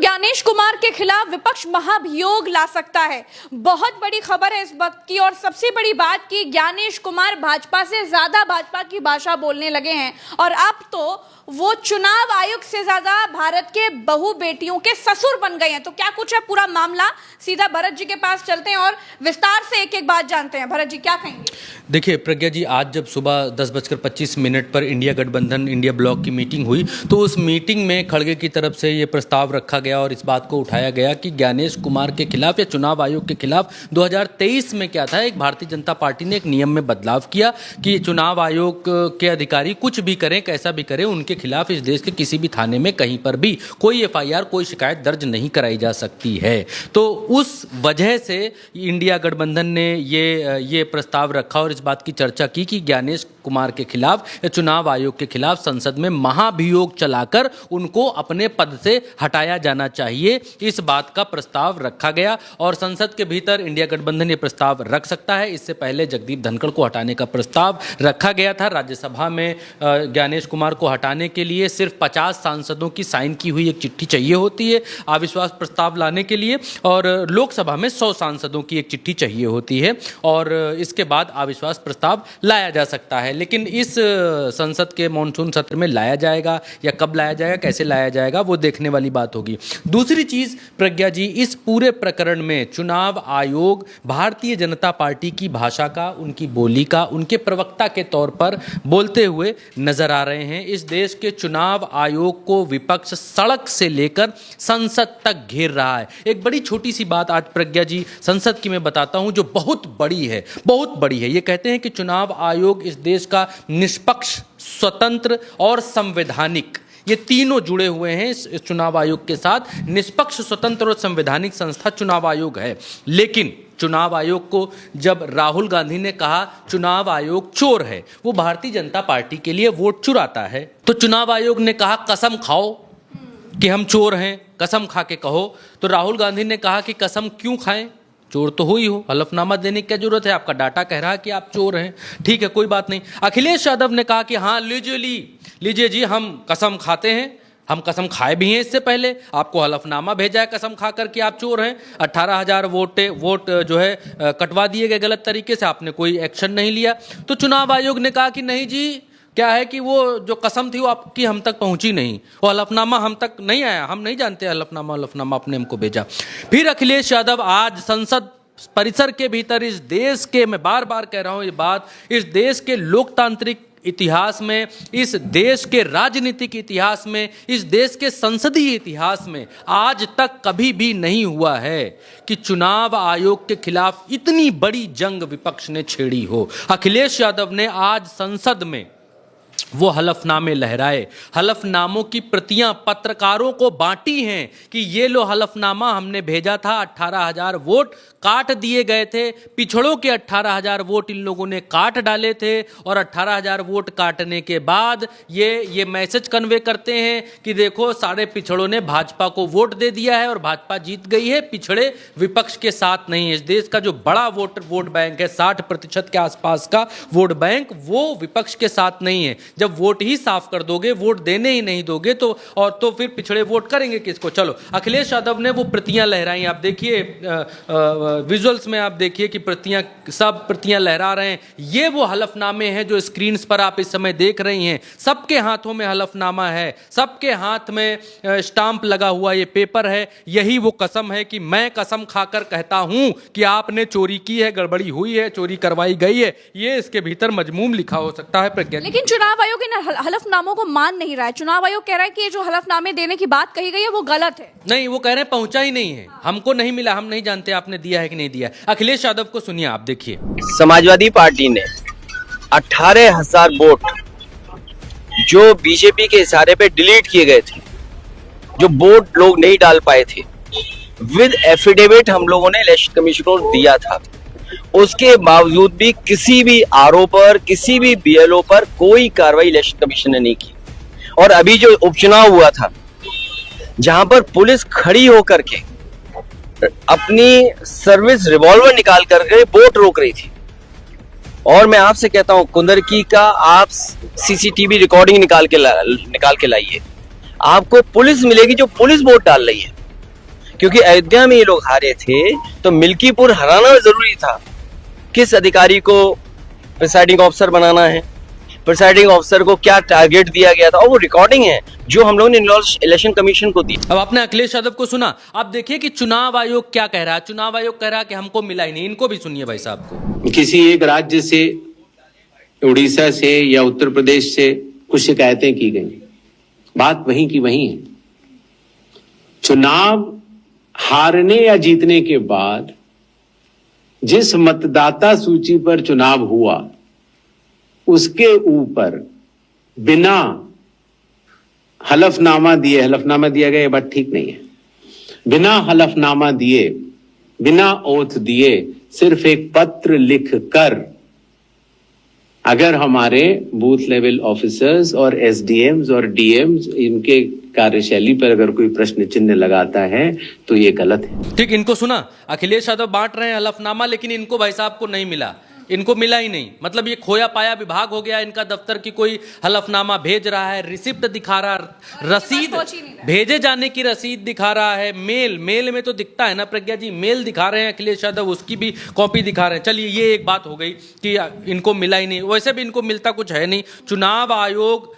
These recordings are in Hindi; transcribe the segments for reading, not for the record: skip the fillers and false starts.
ज्ञानेश कुमार के खिलाफ विपक्ष महाभियोग ला सकता है। बहुत बड़ी खबर है इस वक्त की, और सबसे बड़ी बात कि ज्ञानेश कुमार भाजपा से ज्यादा भाजपा की भाषा बोलने लगे हैं और अब तो वो चुनाव आयोग से ज्यादा भारत के बहू बेटियों के ससुर बन गए हैं। तो क्या कुछ है पूरा मामला, सीधा भरत जी के पास चलते हैं और विस्तार से एक एक बात जानते हैं। भरत जी क्या कहेंगे? देखिए प्रज्ञा जी, आज जब सुबह 10:25 पर इंडिया गठबंधन इंडिया ब्लॉक की मीटिंग हुई तो उस मीटिंग में खड़गे की तरफ से ये प्रस्ताव रखा गया और इस बात को उठाया गया कि ज्ञानेश कुमार के खिलाफ या चुनाव आयोग के खिलाफ 2023 में क्या था, एक भारतीय जनता पार्टी ने एक नियम में बदलाव किया कि चुनाव आयोग के अधिकारी कुछ भी करें, कैसा भी करें, उनके खिलाफ इस देश के किसी भी थाने में कहीं पर भी कोई FIR, कोई शिकायत दर्ज नहीं कराई जा सकती है। तो उस वजह से इंडिया गठबंधन ने ये प्रस्ताव रखा और इस बात की चर्चा की कि ज्ञानेश कुमार के खिलाफ या चुनाव आयोग के खिलाफ संसद में महाभियोग चलाकर उनको अपने पद से हटाया जाना चाहिए। इस बात का प्रस्ताव रखा गया और संसद के भीतर इंडिया गठबंधन ये प्रस्ताव रख सकता है। इससे पहले जगदीप धनखड़ को हटाने का प्रस्ताव रखा गया था। राज्यसभा में ज्ञानेश कुमार को हटाने के लिए सिर्फ 50 सांसदों की साइन की हुई एक चिट्ठी चाहिए होती है अविश्वास प्रस्ताव लाने के लिए, और लोकसभा में 100 सांसदों की एक चिट्ठी चाहिए होती है और इसके बाद अविश्वास प्रस्ताव लाया जा सकता है। लेकिन इस संसद के मॉनसून सत्र में लाया जाएगा या कब लाया जाएगा, कैसे लाया जाएगा, वो देखने वाली बात होगी। दूसरी चीज प्रज्ञा जी, इस पूरे प्रकरण में चुनाव आयोग भारतीय जनता पार्टी की भाषा का, उनकी बोली का, उनके प्रवक्ता के तौर पर बोलते हुए नजर आ रहे हैं। इस देश के चुनाव आयोग को विपक्ष सड़क से लेकर संसद तक घेर रहा है। एक बड़ी छोटी सी बात आज प्रज्ञा जी संसद की मैं बताता हूं जो बहुत बड़ी है, बहुत बड़ी है। ये कहते हैं कि चुनाव आयोग इस देश का निष्पक्ष, स्वतंत्र और संवैधानिक, ये तीनों जुड़े हुए हैं इस चुनाव आयोग के साथ। निष्पक्ष, स्वतंत्र और संवैधानिक संस्था चुनाव आयोग है। लेकिन चुनाव आयोग को जब राहुल गांधी ने कहा चुनाव आयोग चोर है, वो भारतीय जनता पार्टी के लिए वोट चुराता है, तो चुनाव आयोग ने कहा कसम खाओ कि हम चोर हैं, कसम खा के कहो। तो राहुल गांधी ने कहा कि कसम क्यों खाएं, चोर तो हो ही हो, हलफनामा देने की क्या जरूरत है, आपका डाटा कह रहा है कि आप चोर हैं, ठीक है कोई बात नहीं। अखिलेश यादव ने कहा कि हाँ लीजिए जी, हम कसम खाते हैं, हम कसम खाए भी हैं इससे पहले, आपको हलफनामा भेजा है कसम खा कर कि आप चोर हैं। 18,000 वोट जो है कटवा दिए गए गलत तरीके से, आपने कोई एक्शन नहीं लिया। तो चुनाव आयोग ने कहा कि नहीं जी, क्या है कि वो जो कसम थी वो आपकी हम तक पहुंची नहीं, वो हलफनामा हम तक नहीं आया, हम नहीं जानते हलफनामा आपने हमको भेजा। फिर अखिलेश यादव आज संसद परिसर के भीतर इस देश के, मैं बार बार कह रहा हूं ये बात, इस देश के लोकतांत्रिक इतिहास में, इस देश के राजनीतिक इतिहास में, इस देश के संसदीय इतिहास में आज तक कभी भी नहीं हुआ है कि चुनाव आयोग के खिलाफ इतनी बड़ी जंग विपक्ष ने छेड़ी हो। अखिलेश यादव ने आज संसद में वो हलफनामे लहराए, हलफनामों की प्रतियां पत्रकारों को बांटी हैं कि ये लो हलफनामा हमने भेजा था, 18,000 वोट काट दिए गए थे, पिछड़ों के 18,000 वोट इन लोगों ने काट डाले थे और 18,000 वोट काटने के बाद ये मैसेज कन्वे करते हैं कि देखो सारे पिछड़ों ने भाजपा को वोट दे दिया है और भाजपा जीत गई है, पिछड़े विपक्ष के साथ नहीं है। इस देश का जो बड़ा वोट बैंक है, 60% के आसपास का वोट बैंक, वो विपक्ष के साथ नहीं है। जब वोट ही साफ कर दोगे, वोट देने ही नहीं दोगे तो फिर पिछड़े वोट करेंगे किसको। चलो, अखिलेश यादव ने वो प्रतियां लहराई, आप देखिए विजुअल्स में, आप देखिए कि सब प्रतियां लहरा रहे हैं। ये वो हलफनामे हैं जो स्क्रीन पर आप इस समय देख रही हैं। सबके हाथों में हलफनामा है, सबके हाथ में स्टांप लगा हुआ ये पेपर है। यही वो कसम है कि मैं कसम खाकर कहता हूं कि आपने चोरी की है, गड़बड़ी हुई है, चोरी करवाई गई है। ये इसके भीतर मजमूम लिखा हो सकता है प्रज्ञा। लेकिन चुनाव आयोग इन हलफनामों को मान नहीं रहा है। चुनाव आयोग कह रहा है कि ये जो हलफनामे देने की बात कही गई है वो गलत है। नहीं, वो कह रहे हैं पहुंचा ही नहीं है, हमको नहीं मिला, हम नहीं जानते आपने दिया है कि नहीं दिया। अखिलेश यादव को सुनिए, आप देखिए। समाजवादी पार्टी ने 18,000 वोट जो बीजेपी के इशारे पे डिलीट किए गए थे, जो वोट लोग नहीं डाल पाए थे, विद एफिडेविट हम लोगों ने इलेक्शन कमीशन को दिया था। उसके बावजूद भी किसी भी आरोप पर, किसी भी BLO पर कोई कार्रवाई इलेक्शन कमीशन ने नहीं की। और अभी जो उपचुनाव हुआ था, जहां पर पुलिस खड़ी होकर के अपनी सर्विस रिवॉल्वर निकाल करके वोट रोक रही थी, और मैं आपसे कहता हूं कुंदरकी का आप CCTV रिकॉर्डिंग निकाल के लाइए, आपको पुलिस मिलेगी जो पुलिस वोट डाल रही है। क्योंकि अयोध्या में ये लोग हारे थे तो मिल्कीपुर हराना जरूरी था। किस अधिकारी को प्रिसाइडिंग ऑफिसर बनाना है, प्रिसाइडिंग ऑफिसर को क्या टारगेट दिया गया था, और वो रिकॉर्डिंग है जो हम लोगों ने इलेक्शन कमीशन को दी। अब आपने अखिलेश यादव को सुना, आप देखिए कि चुनाव आयोग क्या कह रहा है। चुनाव आयोग कह रहा है कि हमको मिला ही नहीं। इनको भी सुनिए भाई साहब को। किसी एक राज्य से, उड़ीसा से या उत्तर प्रदेश से कुछ शिकायतें की गई, बात वहीं की वहीं है। चुनाव हारने या जीतने के बाद जिस मतदाता सूची पर चुनाव हुआ उसके ऊपर बिना हलफनामा दिए, हलफनामा दिया गया ये बात ठीक नहीं है, बिना हलफनामा दिए, बिना ओथ दिए, सिर्फ एक पत्र लिखकर अगर हमारे बूथ लेवल ऑफिसर्स और एसडीएम्स और डीएम्स इनके कार्यशैली पर अगर कोई प्रश्न चिन्ह लगाता है तो ये गलत है। ठीक, इनको सुना, अखिलेश यादव बांट रहे हैं हलफनामा, लेकिन इनको भाई साहब को नहीं मिला। इनको मिला ही नहीं, मतलब ये खोया पाया विभाग हो गया इनका दफ्तर की। कोई हलफनामा भेज रहा है, रिसिप्ट दिखा रहा, रसीद भेजे जाने की रसीद दिखा रहा है, मेल में तो दिखता है ना प्रज्ञा जी, मेल दिखा रहे हैं अखिलेश यादव, उसकी भी कॉपी दिखा रहे हैं। चलिए ये एक बात हो गई कि इनको मिला ही नहीं। वैसे भी इनको मिलता कुछ है नहीं। चुनाव आयोग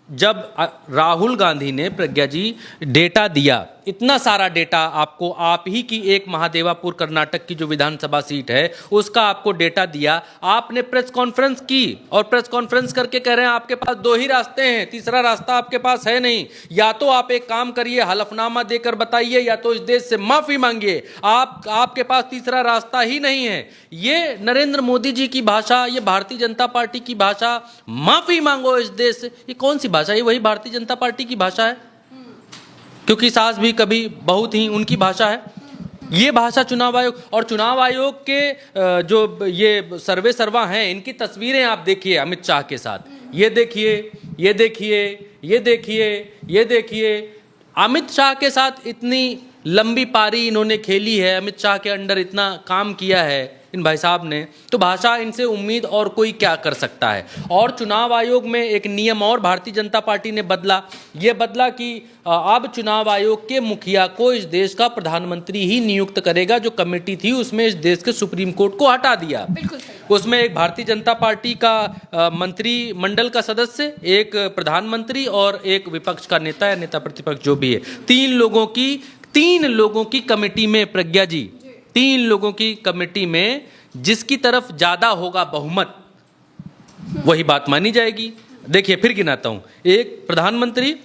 जब राहुल गांधी ने प्रज्ञा जी डेटा दिया, इतना सारा डेटा आपको, आप ही की एक महादेवापुर कर्नाटक की जो विधानसभा सीट है उसका आपको डेटा दिया, आपने प्रेस कॉन्फ्रेंस की और प्रेस कॉन्फ्रेंस करके कह रहे हैं आपके पास दो ही रास्ते हैं, तीसरा रास्ता आपके पास है नहीं। या तो आप एक काम करिए, हलफनामा देकर बताइए, या तो इस देश से माफी मांगिए। आपके पास तीसरा रास्ता ही नहीं है। ये नरेंद्र मोदी जी की भाषा, ये भारतीय जनता पार्टी की भाषा, माफी मांगो इस देश से, ये कौन सी भाषा है? ये वही भारतीय जनता पार्टी की भाषा है, क्योंकि सास भी कभी बहुत ही उनकी भाषा है। ये भाषा चुनाव आयोग, और चुनाव आयोग के जो ये सर्वे सर्वा हैं, इनकी तस्वीरें आप देखिए अमित शाह के साथ। ये देखिए, ये देखिए, ये देखिए, ये देखिए, अमित शाह के साथ इतनी लंबी पारी इन्होंने खेली है, अमित शाह के अंडर इतना काम किया है इन भाई साहब ने, तो भाषा इनसे उम्मीद और कोई क्या कर सकता है। और चुनाव आयोग में एक नियम और भारतीय जनता पार्टी ने बदला, ये बदला कि अब चुनाव आयोग के मुखिया को इस देश का प्रधानमंत्री ही नियुक्त करेगा। जो कमेटी थी उसमें इस देश के सुप्रीम कोर्ट को हटा दिया। उसमें एक भारतीय जनता पार्टी का मंत्रिमंडल का सदस्य, एक प्रधानमंत्री और एक विपक्ष का नेता या नेता प्रतिपक्ष जो भी है, तीन लोगों की कमेटी में, प्रज्ञा जी, 3 लोगों की कमेटी में जिसकी तरफ ज्यादा होगा बहुमत वही बात मानी जाएगी। देखिए फिर गिनाता हूं, एक प्रधानमंत्री,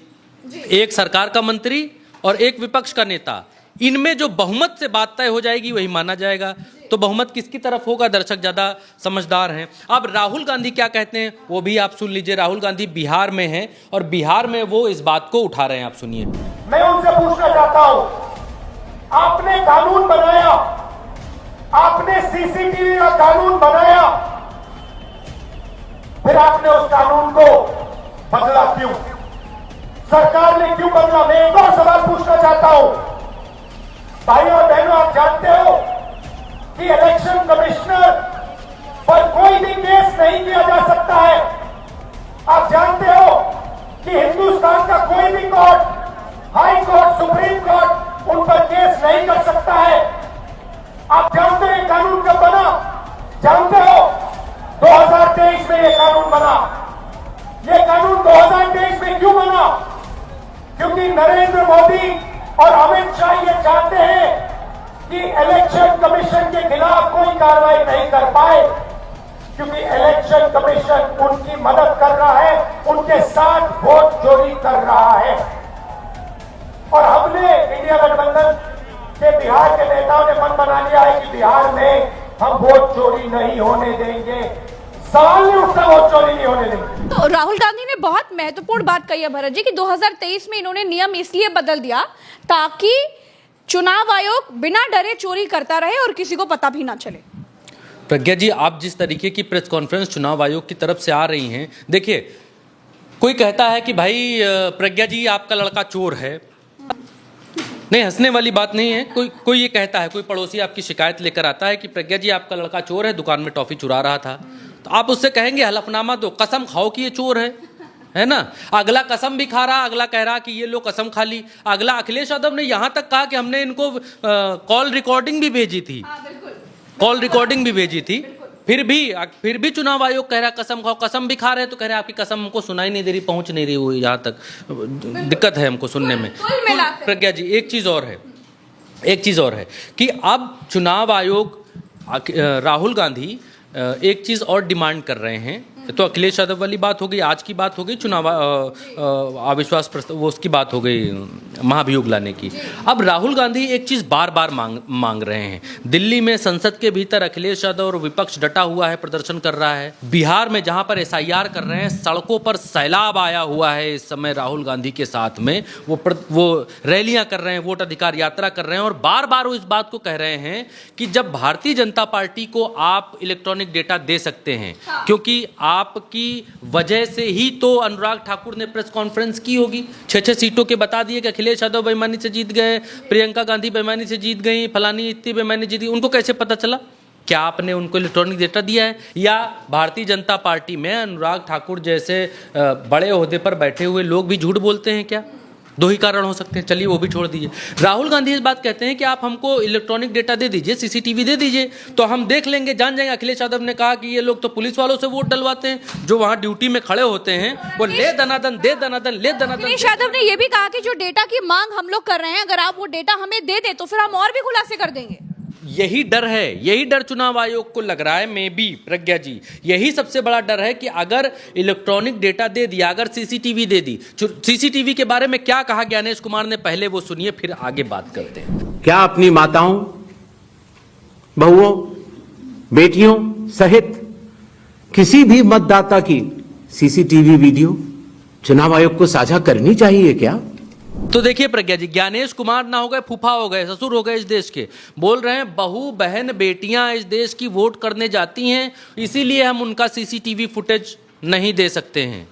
एक सरकार का मंत्री और एक विपक्ष का नेता। इनमें जो बहुमत से बात तय हो जाएगी वही माना जाएगा। तो बहुमत किसकी तरफ होगा? दर्शक ज्यादा समझदार हैं। अब राहुल गांधी क्या कहते हैं वो भी आप सुन लीजिए। राहुल गांधी बिहार में हैं और बिहार में वो इस बात को उठा रहे हैं, आप सुनिए। मैं उनसे पूछना चाहता हूं, आपने कानून बनाया, आपने सीसीटीवी का कानून बनाया, फिर आपने उस कानून को बदला क्यों? सरकार ने क्यों बदला? मैं एक और सवाल पूछना चाहता हूं, भाइयों और बहनों, आप जानते हो कि इलेक्शन कमिश्नर पर कोई भी केस नहीं किया जा सकता है। आप जानते हो कि हिंदुस्तान का कोई भी court, high court, supreme court उन पर केस नहीं कर सकता है। आप जानते हैं कानून कब बना? जानते हो 2023 में यह कानून बना। यह कानून 2023 में क्यों बना? क्योंकि नरेंद्र मोदी और अमित शाह ये चाहते हैं कि इलेक्शन कमीशन के खिलाफ कोई कार्रवाई नहीं कर पाए, क्योंकि इलेक्शन कमीशन उनकी मदद कर रहा है, उनके साथ वोट चोरी कर रहा है। और हमने इंडिया गठबंधन के बिहार के नेताओं ने मन बना लिया है कि बिहार में हम वोट चोरी नहीं होने देंगे। सवाल नहीं उठता, वोट चोरी नहीं होने देंगे। तो राहुल गांधी ने बहुत महत्वपूर्ण बात कही है भरत जी कि 2023 में इन्होंने नियम इसलिए बदल दिया ताकि चुनाव आयोग बिना डरे चोरी करता रहे और किसी को पता भी ना चले। प्रज्ञा जी, आप जिस तरीके की प्रेस कॉन्फ्रेंस चुनाव आयोग की तरफ से आ रही हैं, देखिए कोई कहता है कि भाई प्रज्ञा जी आपका लड़का चोर है, नहीं हंसने वाली बात नहीं है। कोई ये कहता है, कोई पड़ोसी आपकी शिकायत लेकर आता है कि प्रज्ञा जी आपका लड़का चोर है, दुकान में टॉफी चुरा रहा था, तो आप उससे कहेंगे हलफनामा दो, कसम खाओ कि ये चोर है, है ना। अगला कसम भी खा रहा, अगला कह रहा कि ये लो कसम खा ली। अगला अखिलेश यादव ने यहां तक कहा कि हमने इनको कॉल रिकॉर्डिंग भी भेजी थी, कॉल रिकॉर्डिंग भी भेजी थी। फिर भी चुनाव आयोग कह रहा कसम खाओ, कसम भी खा रहे तो कह रहे आपकी कसम हमको सुनाई नहीं दे रही, पहुंच नहीं रही वो यहाँ तक, दिक्कत है हमको सुनने में। प्रज्ञा जी एक चीज और है कि अब चुनाव आयोग राहुल गांधी एक चीज और डिमांड कर रहे हैं। तो अखिलेश यादव वाली बात हो गई, आज की बात हो गई, चुनाव अविश्वास प्रस्ताव वो उसकी बात हो गई, महाभियोग लाने की। अब राहुल गांधी एक चीज बार बार मांग रहे हैं। दिल्ली में संसद के भीतर अखिलेश यादव और विपक्ष डटा हुआ है, प्रदर्शन कर रहा है। बिहार में जहां पर SIR कर रहे हैं, सड़कों पर सैलाब आया हुआ है इस समय राहुल गांधी के साथ में, वो रैलियां कर रहे हैं, वोट अधिकार यात्रा कर रहे हैं और बार बार वो इस बात को कह रहे हैं कि जब भारतीय जनता पार्टी को आप इलेक्ट्रॉनिक डेटा दे सकते हैं, क्योंकि आपकी वजह से ही तो अनुराग ठाकुर ने प्रेस कॉन्फ्रेंस की होगी, 6 सीटों के बता दिए कि अखिलेश यादव बेईमानी से जीत गए, प्रियंका गांधी बेईमानी से जीत गई, फलानी इतनी बेईमानी जीती। उनको कैसे पता चला? क्या आपने उनको इलेक्ट्रॉनिक डेटा दिया है? या भारतीय जनता पार्टी में अनुराग ठाकुर जैसे बड़े ओहदे पर बैठे हुए लोग भी झूठ बोलते हैं क्या? दो ही कारण हो सकते हैं, चलिए वो भी छोड़ दीजिए। राहुल गांधी इस बात कहते हैं कि आप हमको इलेक्ट्रॉनिक डेटा दे दीजिए, CCTV दे दीजिए, तो हम देख लेंगे, जान जाएंगे। अखिलेश यादव ने कहा कि ये लोग तो पुलिस वालों से वोट डलवाते हैं, जो वहां ड्यूटी में खड़े होते हैं, वो ले दनादन दे दनादन ले दनादन। अखिलेश यादव ने यह भी कहा कि जो डेटा की मांग हम लोग कर रहे हैं, अगर आप वो डेटा हमें दे दे तो फिर हम और भी खुलासे कर देंगे। यही डर चुनाव आयोग को लग रहा है, मे बी प्रज्ञा जी, यही सबसे बड़ा डर है कि अगर इलेक्ट्रॉनिक डेटा दे दिया, अगर CCTV दे दी। CCTV के बारे में क्या कहा ज्ञानेश कुमार ने, पहले वो सुनिए फिर आगे बात करते हैं। क्या अपनी माताओं, बहुओं, बेटियों सहित किसी भी मतदाता की CCTV वीडियो चुनाव आयोग को साझा करनी चाहिए क्या? तो देखिए प्रज्ञा जी, ज्ञानेश कुमार ना हो गए, फूफा हो गए, ससुर हो गए इस देश के, बोल रहे हैं बहू बहन बेटियां इस देश की वोट करने जाती हैं, इसीलिए हम उनका CCTV फुटेज नहीं दे सकते हैं।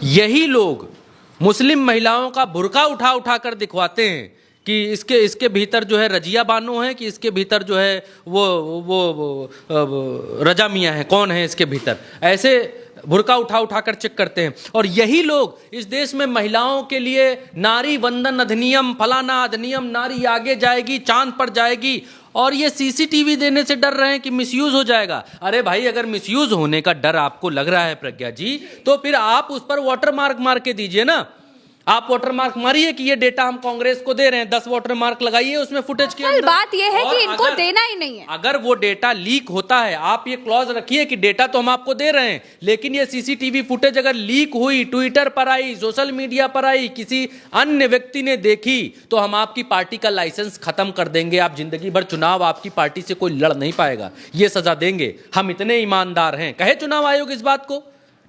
यही लोग मुस्लिम महिलाओं का बुर्का उठा उठा कर दिखवाते हैं कि इसके भीतर जो है रजिया बानो है, कि इसके भीतर जो है वो रजा मियाँ है, कौन है इसके भीतर, ऐसे बुर्का उठा उठा कर चेक करते हैं। और यही लोग इस देश में महिलाओं के लिए नारी वंदन अधिनियम, फलाना अधिनियम, नारी आगे जाएगी, चांद पर जाएगी, और ये CCTV देने से डर रहे हैं कि मिसयूज हो जाएगा। अरे भाई, अगर मिसयूज होने का डर आपको लग रहा है प्रज्ञा जी, तो फिर आप उस पर वाटर मार्क मार के दीजिए ना। आप वाटर मार्क मारिए कि ये डेटा हम कांग्रेस को दे रहे हैं, 10 वाटर मार्क लगाइए उसमें फुटेज के अंदर। बात ये है कि इनको देना ही नहीं है। अगर वो डेटा लीक होता है, आप ये क्लॉज रखिए कि डेटा तो हम आपको दे रहे हैं, लेकिन ये CCTV फुटेज अगर लीक हुई, ट्विटर पर आई, सोशल मीडिया पर आई, किसी अन्य व्यक्ति ने देखी, तो हम आपकी पार्टी का लाइसेंस खत्म कर देंगे। आप जिंदगी भर चुनाव आपकी पार्टी से कोई लड़ नहीं पाएगा, ये सजा देंगे। हम इतने ईमानदार हैं। कहे चुनाव आयोग इस बात को?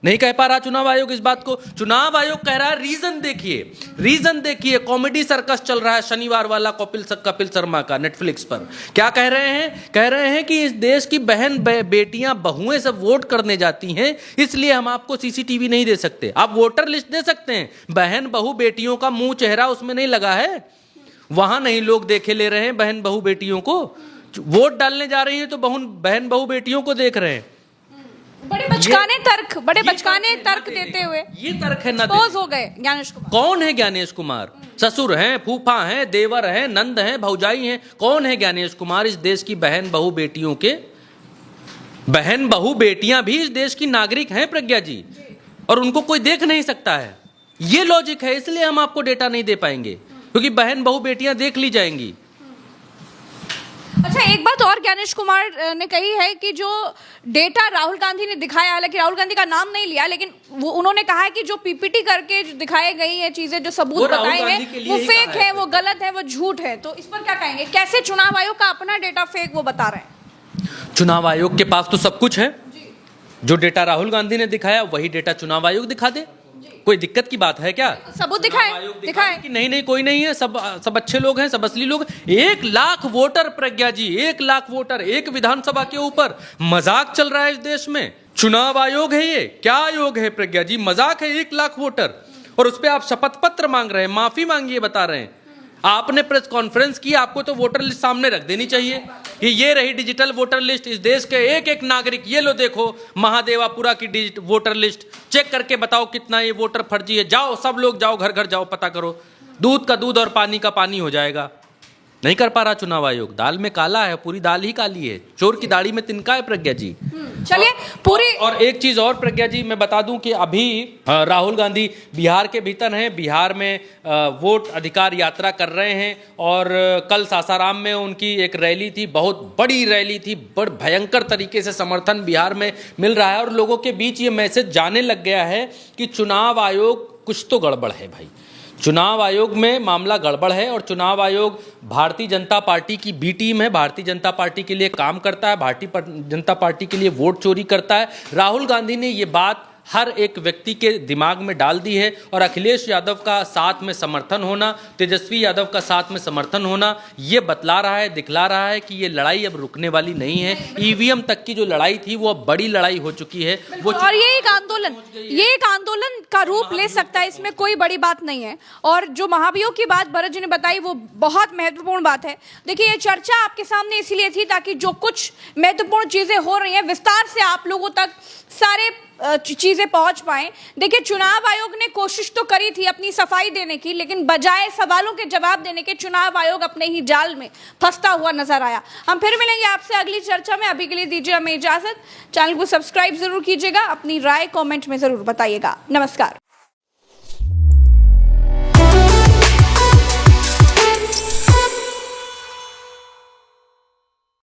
नहीं कह पा रहा चुनाव आयोग इस बात को। चुनाव आयोग कह रहा है रीजन देखिए, कॉमेडी सर्कस चल रहा है शनिवार वाला कपिल शर्मा का नेटफ्लिक्स पर। क्या कह रहे हैं? कह रहे हैं कि इस देश की बहन बेटियां बहुएं सब वोट करने जाती हैं, इसलिए हम आपको CCTV नहीं दे सकते। आप वोटर लिस्ट दे सकते हैं, बहन बहू बेटियों का मुंह चेहरा उसमें नहीं लगा है, वहां नहीं लोग देखे ले रहे हैं बहन बहू बेटियों को। वोट डालने जा रही है तो बहन बहू बेटियों को देख रहे हैं। बड़े बचकाने तर्क देते हुए ये तर्क है ना, हो गए ज्ञानेश कुमार। कौन है ज्ञानेश कुमार? ससुर हैं, फूफा हैं, देवर हैं, नंद हैं, भौजाई हैं, कौन है ज्ञानेश कुमार? इस देश की बहन बहू बेटियां भी इस देश की नागरिक हैं प्रज्ञा जी, और उनको कोई देख नहीं सकता है। ये लॉजिक है, इसलिए हम आपको डेटा नहीं दे पाएंगे, क्योंकि बहन बहू बेटियां देख ली जाएंगी। अच्छा, एक बात और ज्ञानेश कुमार ने कही है कि जो डेटा राहुल गांधी ने दिखाया, हालांकि राहुल गांधी का नाम नहीं लिया, लेकिन वो उन्होंने कहा है कि जो PPT करके जो दिखाई गई है चीजें, जो सबूत बताए हैं, वो फेक है, वो गलत है, वो झूठ है। तो इस पर क्या कहेंगे? कैसे चुनाव आयोग का अपना डेटा फेक वो बता रहे हैं? चुनाव आयोग के पास तो सब कुछ है। जो डेटा राहुल गांधी ने दिखाया वही डेटा चुनाव आयोग दिखा दे, कोई दिक्कत की बात है क्या? सबूत दिखाए कि नहीं कोई नहीं है, सब अच्छे लोग हैं, सब असली लोग। 1 लाख वोटर प्रज्ञा जी, 1 लाख वोटर एक विधानसभा के ऊपर, मजाक चल रहा है इस देश में। चुनाव आयोग है ये? क्या आयोग है प्रज्ञा जी? मजाक है। 1 लाख वोटर, और उस पर आप शपथ पत्र मांग रहे हैं, माफी मांगिए बता रहे हैं। आपने प्रेस कॉन्फ्रेंस की, आपको तो वोटर लिस्ट सामने रख देनी चाहिए कि ये रही डिजिटल वोटर लिस्ट, इस देश के एक एक नागरिक, ये लो देखो महादेवापुरा की वोटर लिस्ट, चेक करके बताओ कितना ये वोटर फर्जी है, जाओ सब लोग जाओ, घर घर जाओ, पता करो। दूध का दूध और पानी का पानी हो जाएगा। नहीं कर पा रहा चुनाव आयोग। दाल में काला है, पूरी दाल ही काली है। चोर की दाढ़ी में तिनका है प्रज्ञा जी। चलिए पूरी और एक चीज और प्रज्ञा जी मैं बता दूं कि अभी राहुल गांधी बिहार के भीतर हैं, बिहार में वोट अधिकार यात्रा कर रहे हैं और कल सासाराम में उनकी एक रैली थी, बहुत बड़ी रैली थी, बड़ भयंकर तरीके से समर्थन बिहार में मिल रहा है और लोगों के बीच ये मैसेज जाने लग गया है कि चुनाव आयोग कुछ तो गड़बड़ है भाई। चुनाव आयोग में मामला गड़बड़ है और चुनाव आयोग भारतीय जनता पार्टी की बी टीम है, भारतीय जनता पार्टी के लिए काम करता है, भारतीय जनता पार्टी के लिए वोट चोरी करता है। राहुल गांधी ने ये बात हर एक व्यक्ति के दिमाग में डाल दी है और अखिलेश यादव का साथ में समर्थन होना, तेजस्वी यादव का साथ में समर्थन होना, ये बतला रहा है, दिखला रहा है कि ये लड़ाई अब रुकने वाली नहीं है। ईवीएम तक की जो लड़ाई थी वो अब बड़ी लड़ाई हो चुकी है। वो और ये एक आंदोलन का रूप ले सकता है, इसमें कोई बड़ी बात नहीं है। और जो महाभियोग की बात भरत जी ने बताई वो बहुत महत्वपूर्ण बात है। देखिए ये चर्चा आपके सामने इसीलिए थी ताकि जो कुछ महत्वपूर्ण चीजें हो रही हैं विस्तार से आप लोगों तक सारे चीजें पहुंच पाए। देखिए चुनाव आयोग ने कोशिश तो करी थी अपनी सफाई देने की, लेकिन बजाय सवालों के जवाब देने के चुनाव आयोग अपने ही जाल में फंसता हुआ नजर आया। हम फिर मिलेंगे आपसे अगली चर्चा में, अभी के लिए दीजिए हमें इजाजत। चैनल को सब्सक्राइब जरूर कीजिएगा, अपनी राय कमेंट में जरूर बताइएगा। नमस्कार।